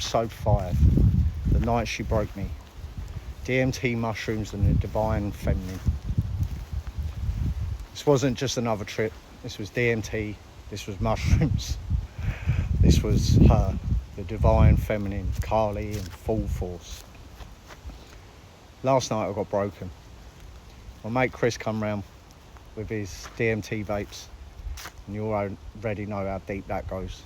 Episode 5, the night she broke me. DMT mushrooms and the divine feminine. This wasn't just another trip. This was DMT. This was mushrooms. This was her, the divine feminine, Carly in full force. Last night I got broken. My mate Chris come round with his DMT vapes, and you already know how deep that goes.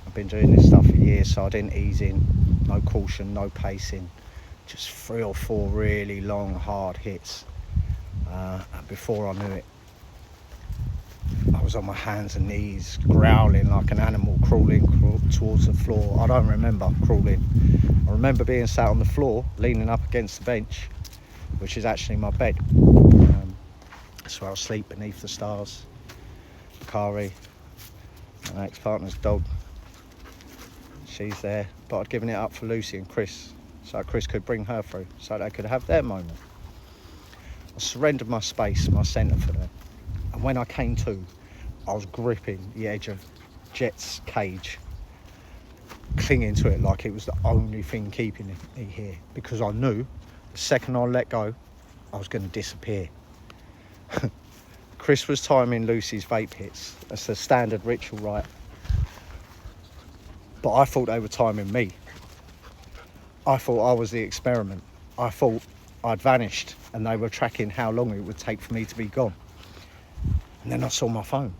I've been doing this stuff for years, so I didn't ease in. No caution, no pacing. Just 3 or 4 really long, hard hits. And before I knew it, I was on my hands and knees, growling like an animal, crawling towards the floor. I don't remember crawling. I remember being sat on the floor, leaning up against the bench, which is actually my bed. That's where I'll sleep, beneath the stars. Kari, my ex-partner's dog, she's there, but I'd given it up for Lucy and Chris, so Chris could bring her through, so they could have their moment. I surrendered my space, my centre for them, and when I came to, I was gripping the edge of Jet's cage, clinging to it like it was the only thing keeping me here, because I knew the second I let go, I was going to disappear. Chris was timing Lucy's vape hits. That's the standard ritual, right? But I thought they were timing me. I thought I was the experiment. I thought I'd vanished and they were tracking how long it would take for me to be gone. And then I saw my phone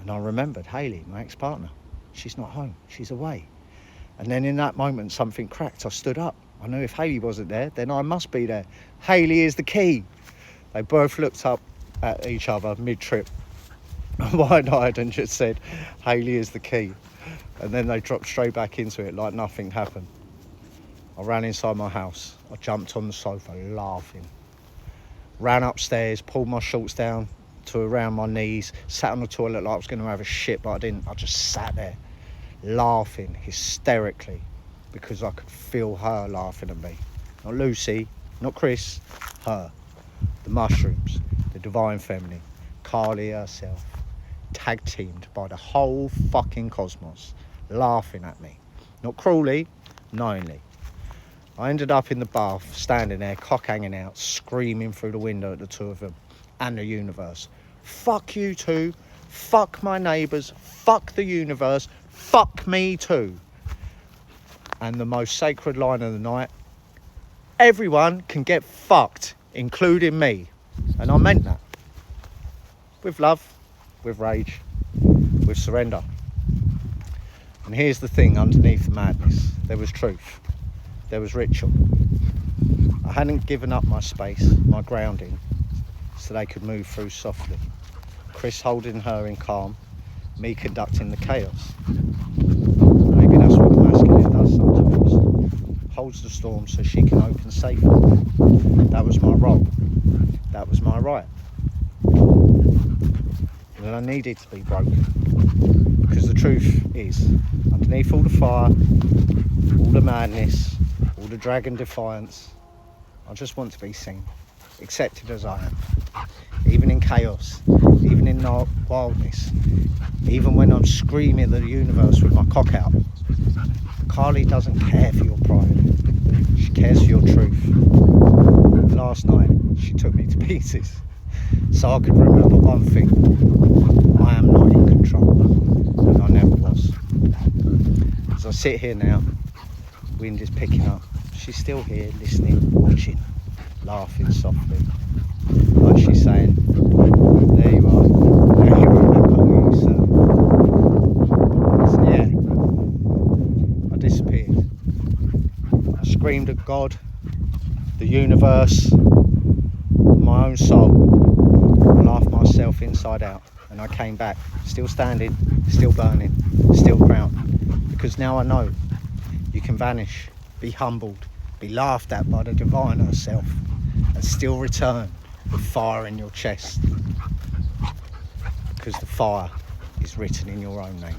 and I remembered Hayley, my ex-partner. She's not home, she's away. And then in that moment, something cracked. I stood up. I knew if Hayley wasn't there, then I must be there. Hayley is the key. They both looked up at each other mid-trip, wide-eyed, and just said, Hayley is the key. And then they dropped straight back into it like nothing happened. I ran inside my house. I jumped on the sofa laughing. Ran upstairs, pulled my shorts down to around my knees, sat on the toilet like I was going to have a shit, but I didn't. I just sat there laughing hysterically because I could feel her laughing at me. Not Lucy, not Chris, her. The mushrooms, the divine feminine, Carly herself, tag teamed by the whole fucking cosmos, laughing at me. Not cruelly, knowingly. I ended up in the bath, standing there, cock hanging out, screaming through the window at the two of them and the universe. Fuck you two, fuck my neighbours, fuck the universe, fuck me too. And the most sacred line of the night, everyone can get fucked, including me. And I meant that. With love, with rage, with surrender. And here's the thing underneath the madness. There was truth. There was ritual. I hadn't given up my space, my grounding, so they could move through softly. Chris holding her in calm, me conducting the chaos. Maybe that's what the masculine does sometimes. Holds the storm so she can open safely. That was my role. That was my right. And I needed to be broken. Because the truth is, underneath all the fire, all the madness, all the dragon defiance, I just want to be seen, accepted as I am. Even in chaos, even in wildness, even when I'm screaming at the universe with my cock out. Carly doesn't care for your pride. She cares for your truth. Last night, she took me to pieces. So I could remember one thing. I am not in control. And I never was. As I sit here now, wind is picking up. She's still here, listening, watching, laughing softly. Like she's saying, there you are. Now you remember who you serve. So yeah, I disappeared. I screamed at God, the universe, my own soul, and laughed myself inside out. And I came back, still standing, still burning, still crowned. Because now I know you can vanish, be humbled, be laughed at by the divine herself, and still return with fire in your chest. Because the fire is written in your own name.